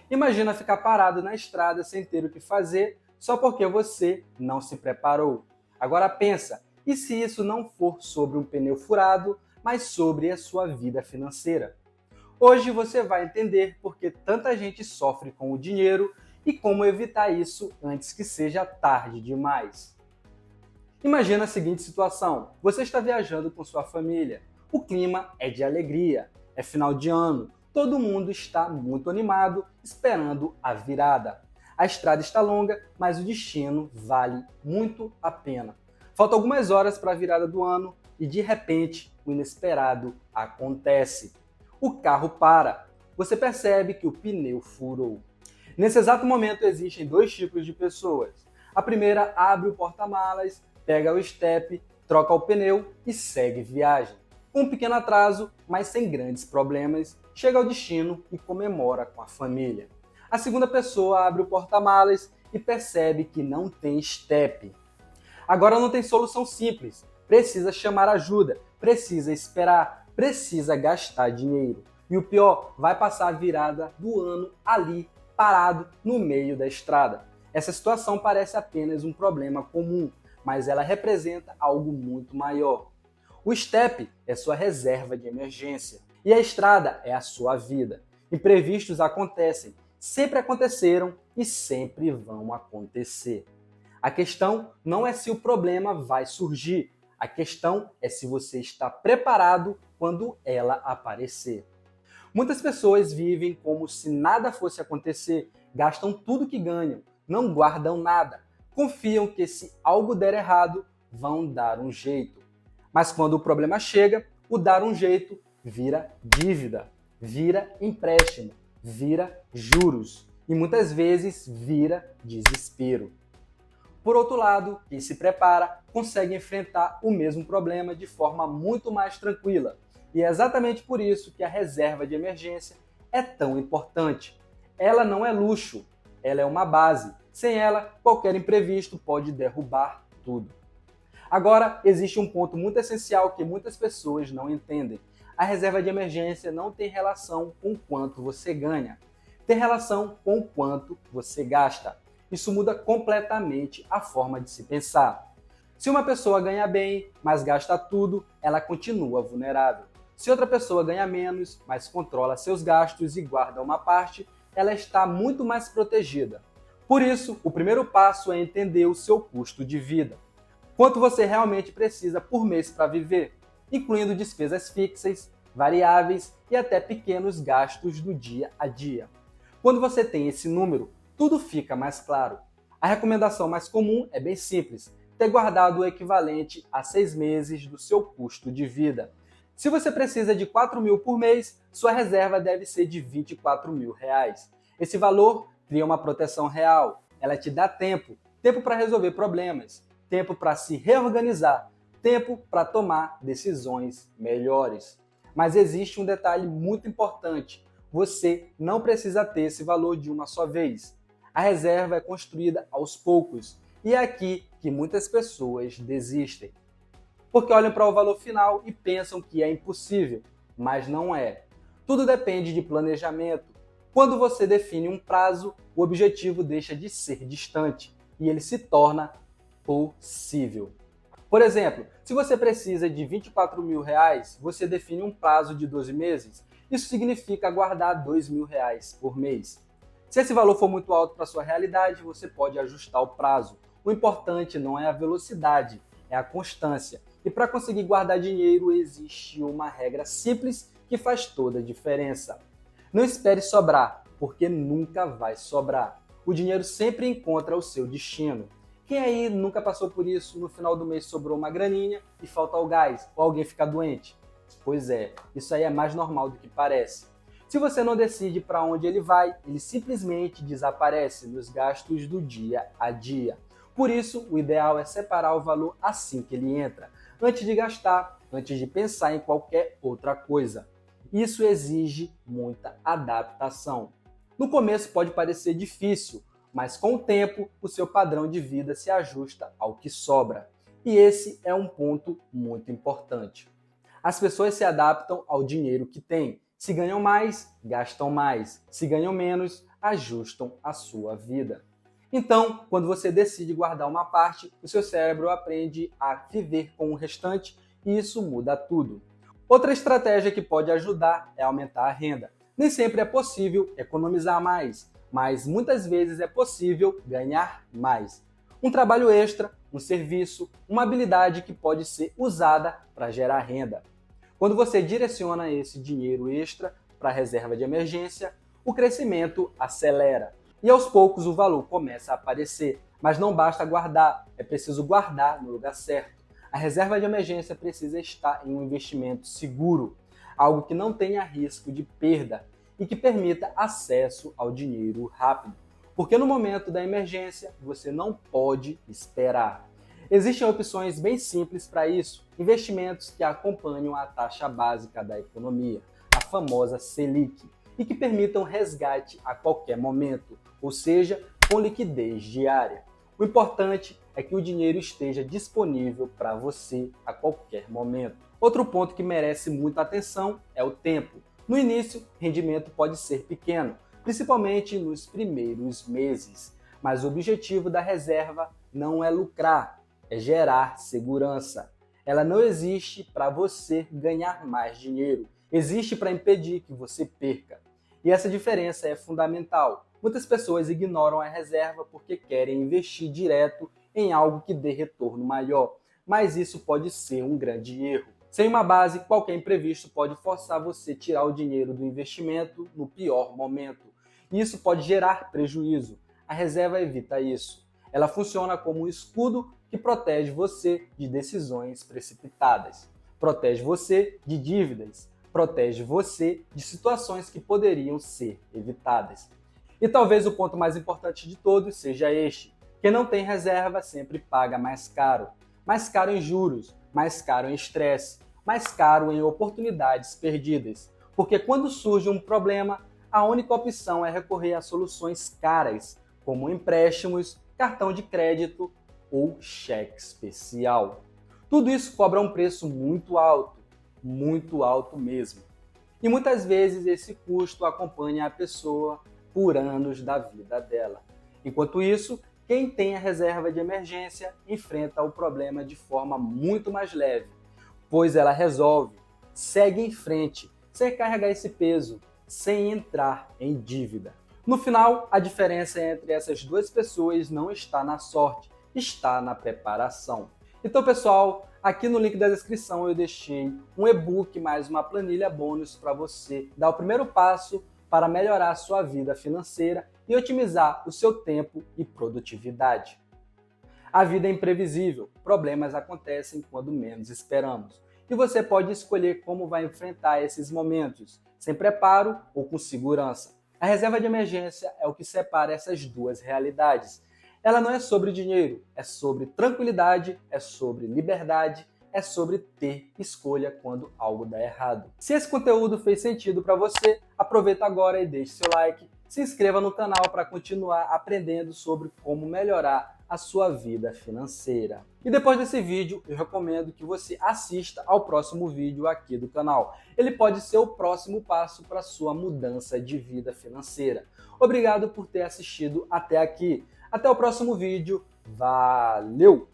Imagina ficar parado na estrada sem ter o que fazer só porque você não se preparou. Agora pensa, e se isso não for sobre um pneu furado, mas sobre a sua vida financeira? Hoje você vai entender por que tanta gente sofre com o dinheiro e como evitar isso antes que seja tarde demais. Imagina a seguinte situação: você está viajando com sua família. O clima é de alegria, é final de ano, todo mundo está muito animado, esperando a virada. A estrada está longa, mas o destino vale muito a pena. Faltam algumas horas para a virada do ano e de repente o inesperado acontece. O carro para. Você percebe que o pneu furou. Nesse exato momento existem dois tipos de pessoas. A primeira abre o porta-malas, pega o estepe, troca o pneu e segue viagem. Com um pequeno atraso, mas sem grandes problemas, chega ao destino e comemora com a família. A segunda pessoa abre o porta-malas e percebe que não tem estepe. Agora não tem solução simples. Precisa chamar ajuda, precisa esperar, precisa gastar dinheiro. E o pior, vai passar a virada do ano ali, parado no meio da estrada. Essa situação parece apenas um problema comum, mas ela representa algo muito maior. O estepe é sua reserva de emergência e a estrada é a sua vida. Imprevistos acontecem, sempre aconteceram e sempre vão acontecer. A questão não é se o problema vai surgir, a questão é se você está preparado quando ela aparecer. Muitas pessoas vivem como se nada fosse acontecer, gastam tudo que ganham, não guardam nada, confiam que se algo der errado, vão dar um jeito. Mas quando o problema chega, o dar um jeito vira dívida, vira empréstimo, vira juros e muitas vezes vira desespero. Por outro lado, quem se prepara consegue enfrentar o mesmo problema de forma muito mais tranquila. E é exatamente por isso que a reserva de emergência é tão importante. Ela não é luxo, ela é uma base. Sem ela, qualquer imprevisto pode derrubar tudo. Agora, existe um ponto muito essencial que muitas pessoas não entendem. A reserva de emergência não tem relação com o quanto você ganha, tem relação com o quanto você gasta. Isso muda completamente a forma de se pensar. Se uma pessoa ganha bem, mas gasta tudo, ela continua vulnerável. Se outra pessoa ganha menos, mas controla seus gastos e guarda uma parte, ela está muito mais protegida. Por isso, o primeiro passo é entender o seu custo de vida. Quanto você realmente precisa por mês para viver, incluindo despesas fixas, variáveis e até pequenos gastos do dia a dia. Quando você tem esse número, tudo fica mais claro. A recomendação mais comum é bem simples: ter guardado o equivalente a 6 meses do seu custo de vida. Se você precisa de 4 mil por mês, sua reserva deve ser de 24 mil reais. Esse valor cria uma proteção real. Ela te dá tempo para resolver problemas, tempo para se reorganizar, tempo para tomar decisões melhores. Mas existe um detalhe muito importante: você não precisa ter esse valor de uma só vez. A reserva é construída aos poucos e é aqui que muitas pessoas desistem. Porque olham para o valor final e pensam que é impossível, mas não é. Tudo depende de planejamento. Quando você define um prazo, o objetivo deixa de ser distante e ele se torna possível. Por exemplo, se você precisa de 24 mil reais, você define um prazo de 12 meses. Isso significa guardar 2 mil reais por mês. Se esse valor for muito alto para a sua realidade, você pode ajustar o prazo. O importante não é a velocidade, é a constância. E para conseguir guardar dinheiro, existe uma regra simples que faz toda a diferença. Não espere sobrar, porque nunca vai sobrar. O dinheiro sempre encontra o seu destino. Quem aí nunca passou por isso? No final do mês sobrou uma graninha e falta o gás, ou alguém fica doente? Pois é, isso aí é mais normal do que parece. Se você não decide para onde ele vai, ele simplesmente desaparece nos gastos do dia a dia. Por isso, o ideal é separar o valor assim que ele entra, antes de gastar, antes de pensar em qualquer outra coisa. Isso exige muita adaptação. No começo pode parecer difícil, mas com o tempo o seu padrão de vida se ajusta ao que sobra. E esse é um ponto muito importante. As pessoas se adaptam ao dinheiro que têm. Se ganham mais, gastam mais. Se ganham menos, ajustam a sua vida. Então, quando você decide guardar uma parte, o seu cérebro aprende a viver com o restante e isso muda tudo. Outra estratégia que pode ajudar é aumentar a renda. Nem sempre é possível economizar mais, mas muitas vezes é possível ganhar mais. Um trabalho extra, um serviço, uma habilidade que pode ser usada para gerar renda. Quando você direciona esse dinheiro extra para a reserva de emergência, o crescimento acelera. E aos poucos o valor começa a aparecer, mas não basta guardar, é preciso guardar no lugar certo. A reserva de emergência precisa estar em um investimento seguro, algo que não tenha risco de perda e que permita acesso ao dinheiro rápido. Porque no momento da emergência você não pode esperar. Existem opções bem simples para isso, investimentos que acompanham a taxa básica da economia, a famosa Selic, e que permitam resgate a qualquer momento, ou seja, com liquidez diária. O importante é que o dinheiro esteja disponível para você a qualquer momento. Outro ponto que merece muita atenção é o tempo. No início, o rendimento pode ser pequeno, principalmente nos primeiros meses, mas o objetivo da reserva não é lucrar, é gerar segurança. Ela não existe para você ganhar mais dinheiro, existe para impedir que você perca. E essa diferença é fundamental. Muitas pessoas ignoram a reserva porque querem investir direto em algo que dê retorno maior, mas isso pode ser um grande erro. Sem uma base, qualquer imprevisto pode forçar você a tirar o dinheiro do investimento no pior momento. E isso pode gerar prejuízo. A reserva evita isso. Ela funciona como um escudo que protege você de decisões precipitadas, protege você de dívidas, protege você de situações que poderiam ser evitadas. E talvez o ponto mais importante de todos seja este: quem não tem reserva sempre paga mais caro em juros, mais caro em estresse, mais caro em oportunidades perdidas. Porque quando surge um problema, a única opção é recorrer a soluções caras, como empréstimos, cartão de crédito ou cheque especial. Tudo isso cobra um preço muito alto mesmo. E muitas vezes esse custo acompanha a pessoa por anos da vida dela. Enquanto isso, quem tem a reserva de emergência enfrenta o problema de forma muito mais leve, pois ela resolve, segue em frente, sem carregar esse peso, sem entrar em dívida. No final, a diferença entre essas duas pessoas não está na sorte, está na preparação. Então, pessoal, aqui no link da descrição eu deixei um e-book mais uma planilha bônus para você dar o primeiro passo para melhorar a sua vida financeira e otimizar o seu tempo e produtividade. A vida é imprevisível, problemas acontecem quando menos esperamos. E você pode escolher como vai enfrentar esses momentos, sem preparo ou com segurança. A reserva de emergência é o que separa essas duas realidades. Ela não é sobre dinheiro, é sobre tranquilidade, é sobre liberdade, é sobre ter escolha quando algo dá errado. Se esse conteúdo fez sentido para você, aproveita agora e deixe seu like, se inscreva no canal para continuar aprendendo sobre como melhorar a sua vida financeira. E depois desse vídeo, eu recomendo que você assista ao próximo vídeo aqui do canal. Ele pode ser o próximo passo para a sua mudança de vida financeira. Obrigado por ter assistido até aqui. Até o próximo vídeo. Valeu!